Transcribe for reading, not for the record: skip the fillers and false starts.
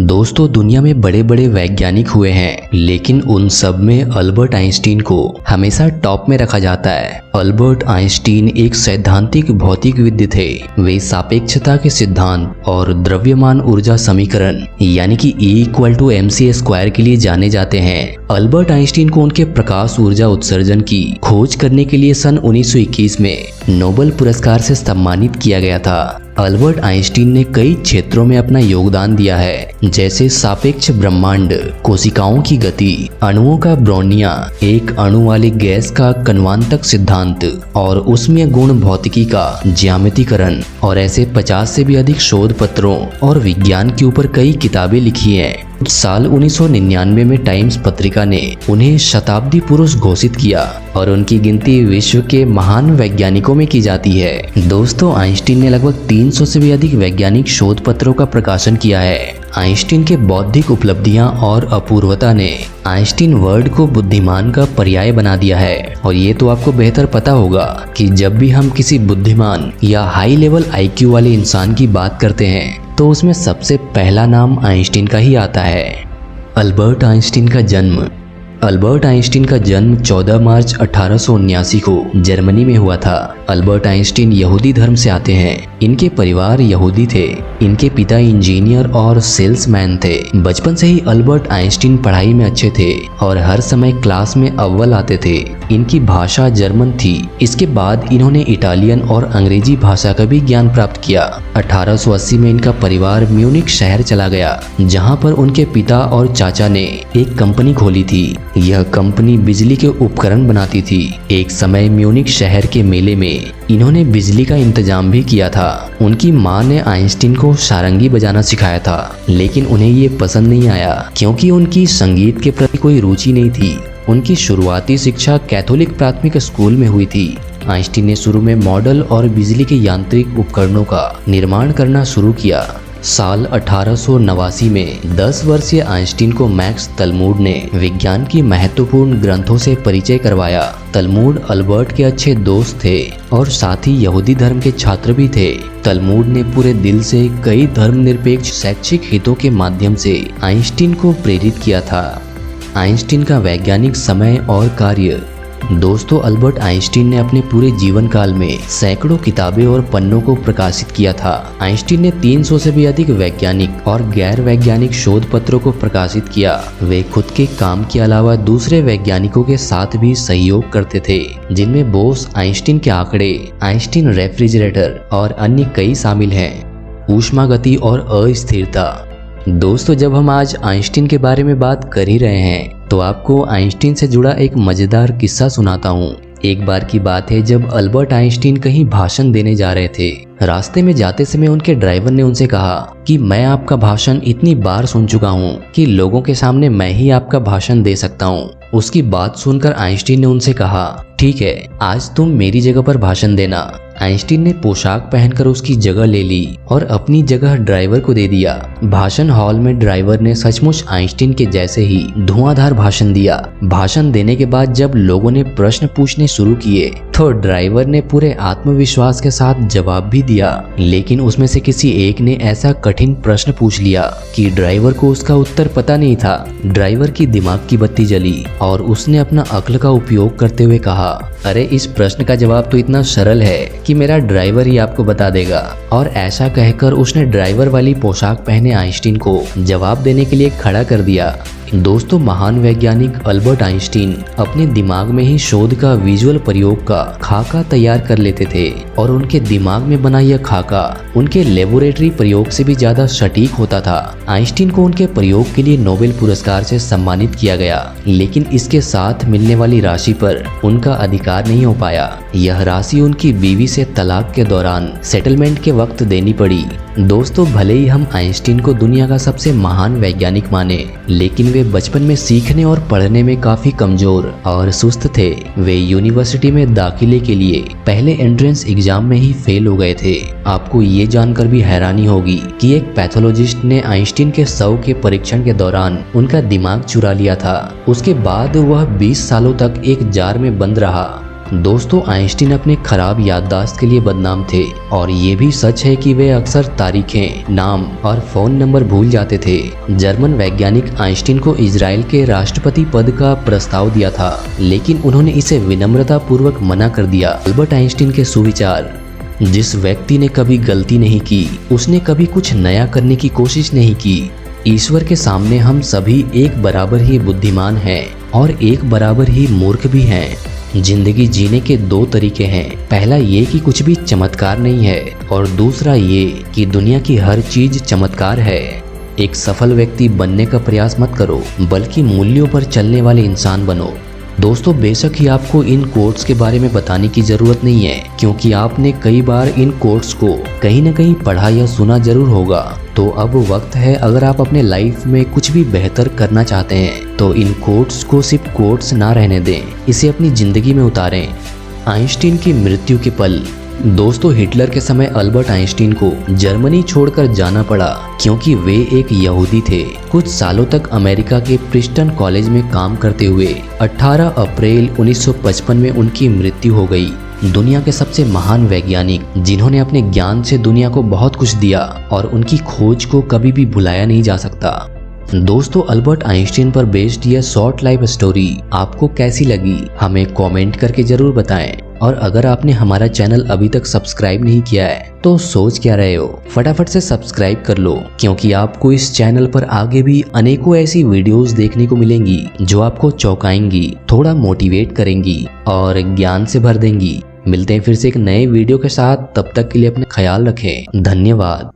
दोस्तों, दुनिया में बड़े बड़े वैज्ञानिक हुए हैं, लेकिन उन सब में अल्बर्ट आइंस्टीन को हमेशा टॉप में रखा जाता है। अल्बर्ट आइंस्टीन एक सैद्धांतिक भौतिकविद थे। वे सापेक्षता के सिद्धांत और द्रव्यमान ऊर्जा समीकरण यानी कि E=mc² के लिए जाने जाते हैं। अल्बर्ट आइंस्टीन को उनके प्रकाश ऊर्जा उत्सर्जन की खोज करने के लिए सन 1921 में नोबेल पुरस्कार से सम्मानित किया गया था। अल्बर्ट आइंस्टीन ने कई क्षेत्रों में अपना योगदान दिया है, जैसे सापेक्ष ब्रह्मांड, कोशिकाओं की गति, अणुओं का ब्रोनिया, एक अणु वाली गैस का कन्वांतक सिद्धांत और उष्मीय गुण भौतिकी का ज्यामितीकरण, और ऐसे 50 से भी अधिक शोध पत्रों और विज्ञान के ऊपर कई किताबें लिखी हैं। साल 1999 में टाइम्स पत्रिका ने उन्हें शताब्दी पुरुष घोषित किया और उनकी गिनती विश्व के महान वैज्ञानिकों में की जाती है। दोस्तों, आइंस्टीन ने लगभग 300 से भी अधिक वैज्ञानिक शोध पत्रों का प्रकाशन किया है। आइंस्टीन के बौद्धिक उपलब्धियां और अपूर्वता ने आइंस्टीन वर्ड को बुद्धिमान का पर्याय बना दिया है। और ये तो आपको बेहतर पता होगा कि जब भी हम किसी बुद्धिमान या हाई लेवल IQ वाले इंसान की बात करते हैं तो उसमें सबसे पहला नाम आइंस्टीन का ही आता है। अल्बर्ट आइंस्टीन का जन्म 14 मार्च 1879 को जर्मनी में हुआ था। अल्बर्ट आइंस्टीन यहूदी धर्म से आते हैं। इनके परिवार यहूदी थे। इनके पिता इंजीनियर और सेल्समैन थे। बचपन से ही अल्बर्ट आइंस्टीन पढ़ाई में अच्छे थे और हर समय क्लास में अव्वल आते थे। इनकी भाषा जर्मन थी। इसके बाद इन्होंने इटालियन और अंग्रेजी भाषा का भी ज्ञान प्राप्त किया। 1880 में इनका परिवार म्यूनिख शहर चला गया, जहाँ पर उनके पिता और चाचा ने एक कंपनी खोली थी। यह कंपनी बिजली के उपकरण बनाती थी। एक समय म्यूनिख शहर के मेले में इन्होंने बिजली का इंतजाम भी किया था। उनकी मां ने आइंस्टीन को सारंगी बजाना सिखाया था, लेकिन उन्हें ये पसंद नहीं आया क्योंकि उनकी संगीत के प्रति कोई रुचि नहीं थी। उनकी शुरुआती शिक्षा कैथोलिक प्राथमिक स्कूल में हुई थी। आइंस्टीन ने शुरू में मॉडल और बिजली के यांत्रिक उपकरणों का निर्माण करना शुरू किया। साल 1889 में 10 वर्षीय आइंस्टीन को मैक्स तलमूड ने विज्ञान की महत्वपूर्ण ग्रंथों से परिचय करवाया। तलमूड अल्बर्ट के अच्छे दोस्त थे और साथ ही यहूदी धर्म के छात्र भी थे। तलमूड ने पूरे दिल से कई धर्मनिरपेक्ष शैक्षिक हितों के माध्यम से आइंस्टीन को प्रेरित किया था। आइंस्टीन का वैज्ञानिक समय और कार्य। दोस्तों, अल्बर्ट आइंस्टीन ने अपने पूरे जीवन काल में सैकड़ों किताबें और पन्नों को प्रकाशित किया था। आइंस्टीन ने 300 से भी अधिक वैज्ञानिक और गैर वैज्ञानिक शोध पत्रों को प्रकाशित किया। वे खुद के काम के अलावा दूसरे वैज्ञानिकों के साथ भी सहयोग करते थे, जिनमें बोस आइंस्टीन के आंकड़े, आइंस्टीन रेफ्रिजरेटर और अन्य कई शामिल हैं। ऊष्मागति और अस्थिरता। दोस्तों, जब हम आज आइंस्टीन के बारे में बात कर ही रहे हैं तो आपको आइंस्टीन से जुड़ा एक मजेदार किस्सा सुनाता हूँ। एक बार की बात है जब अल्बर्ट आइंस्टीन कहीं भाषण देने जा रहे थे। रास्ते में जाते समय उनके ड्राइवर ने उनसे कहा कि मैं आपका भाषण इतनी बार सुन चुका हूँ कि लोगों के सामने मैं ही आपका भाषण दे सकता हूँ। उसकी बात सुनकर आइंस्टीन ने उनसे कहा, ठीक है, आज तुम मेरी जगह पर भाषण देना। आइंस्टीन ने पोशाक पहनकर उसकी जगह ले ली और अपनी जगह ड्राइवर को दे दिया। भाषण हॉल में ड्राइवर ने सचमुच आइंस्टीन के जैसे ही धुआंधार भाषण दिया। भाषण देने के बाद जब लोगों ने प्रश्न पूछने शुरू किए तो ड्राइवर ने पूरे आत्मविश्वास के साथ जवाब भी दिया, लेकिन उसमें से किसी एक ने ऐसा कठिन प्रश्न पूछ लिया कि ड्राइवर को उसका उत्तर पता नहीं था। ड्राइवर की दिमाग की बत्ती जली और उसने अपना अक्ल का उपयोग करते हुए कहा, अरे इस प्रश्न का जवाब तो इतना सरल है कि मेरा ड्राइवर ही आपको बता देगा। और ऐसा कहकर उसने ड्राइवर वाली पोशाक पहने आइंस्टीन को जवाब देने के लिए खड़ा कर दिया। दोस्तों, महान वैज्ञानिक अल्बर्ट आइंस्टीन अपने दिमाग में ही शोध का विजुअल प्रयोग का खाका तैयार कर लेते थे और उनके दिमाग में बना यह खाका उनके लेबोरेटरी प्रयोग से भी ज्यादा सटीक होता था। आइंस्टीन को उनके प्रयोग के लिए नोबेल पुरस्कार से सम्मानित किया गया, लेकिन इसके साथ मिलने वाली राशि पर उनका अधिकार नहीं हो पाया। यह राशि उनकी बीवी से तलाक के दौरान सेटलमेंट के वक्त देनी पड़ी। दोस्तों, भले ही हम आइंस्टीन को दुनिया का सबसे महान वैज्ञानिक माने, लेकिन वे बचपन में सीखने और पढ़ने में काफी कमजोर और सुस्त थे। वे यूनिवर्सिटी में दाखिले के लिए पहले एंट्रेंस एग्जाम में ही फेल हो गए थे। आपको ये जानकर भी हैरानी होगी कि एक पैथोलॉजिस्ट ने आइंस्टीन के शव के परीक्षण के दौरान उनका दिमाग चुरा लिया था। उसके बाद वह 20 सालों तक एक जार में बंद रहा। दोस्तों, आइंस्टीन अपने खराब याददाश्त के लिए बदनाम थे और ये भी सच है कि वे अक्सर तारीखें, नाम और फोन नंबर भूल जाते थे। जर्मन वैज्ञानिक आइंस्टीन को इजराइल के राष्ट्रपति पद का प्रस्ताव दिया था, लेकिन उन्होंने इसे विनम्रता पूर्वक मना कर दिया। अल्बर्ट आइंस्टीन के सुविचार: जिस व्यक्ति ने कभी गलती नहीं की, उसने कभी कुछ नया करने की कोशिश नहीं की। ईश्वर के सामने हम सभी एक बराबर ही बुद्धिमान हैं और एक बराबर ही मूर्ख भी हैं। जिंदगी जीने के दो तरीके हैं। पहला ये कि कुछ भी चमत्कार नहीं है और दूसरा ये कि दुनिया की हर चीज चमत्कार है। एक सफल व्यक्ति बनने का प्रयास मत करो, बल्कि मूल्यों पर चलने वाले इंसान बनो। दोस्तों, बेशक ही आपको इन कोट्स के बारे में बताने की जरूरत नहीं है, क्योंकि आपने कई बार इन कोट्स को कहीं न कहीं पढ़ा या सुना जरूर होगा। तो अब वक्त है, अगर आप अपने लाइफ में कुछ भी बेहतर करना चाहते हैं तो इन कोट्स को सिर्फ कोट्स ना रहने दें, इसे अपनी जिंदगी में उतारें। आइंस्टीन की मृत्यु के पल। दोस्तों, हिटलर के समय अल्बर्ट आइंस्टीन को जर्मनी छोड़कर जाना पड़ा क्योंकि वे एक यहूदी थे। कुछ सालों तक अमेरिका के प्रिंसटन कॉलेज में काम करते हुए 18 अप्रैल 1955 में उनकी मृत्यु हो गई। दुनिया के सबसे महान वैज्ञानिक, जिन्होंने अपने ज्ञान से दुनिया को बहुत कुछ दिया और उनकी खोज को कभी भी भुलाया नहीं जा सकता। दोस्तों, अल्बर्ट आइंस्टीन पर बेस्ड यह शॉर्ट लाइफ स्टोरी आपको कैसी लगी, हमें कमेंट करके जरूर बताएं। और अगर आपने हमारा चैनल अभी तक सब्सक्राइब नहीं किया है तो सोच क्या रहे हो, फटाफट से सब्सक्राइब कर लो, क्योंकि आपको इस चैनल पर आगे भी अनेकों ऐसी वीडियोस देखने को मिलेंगी जो आपको चौंकाएंगी, थोड़ा मोटिवेट करेंगी और ज्ञान से भर देंगी। मिलते हैं फिर से एक नए वीडियो के साथ, तब तक के लिए अपना ख्याल रखें। धन्यवाद।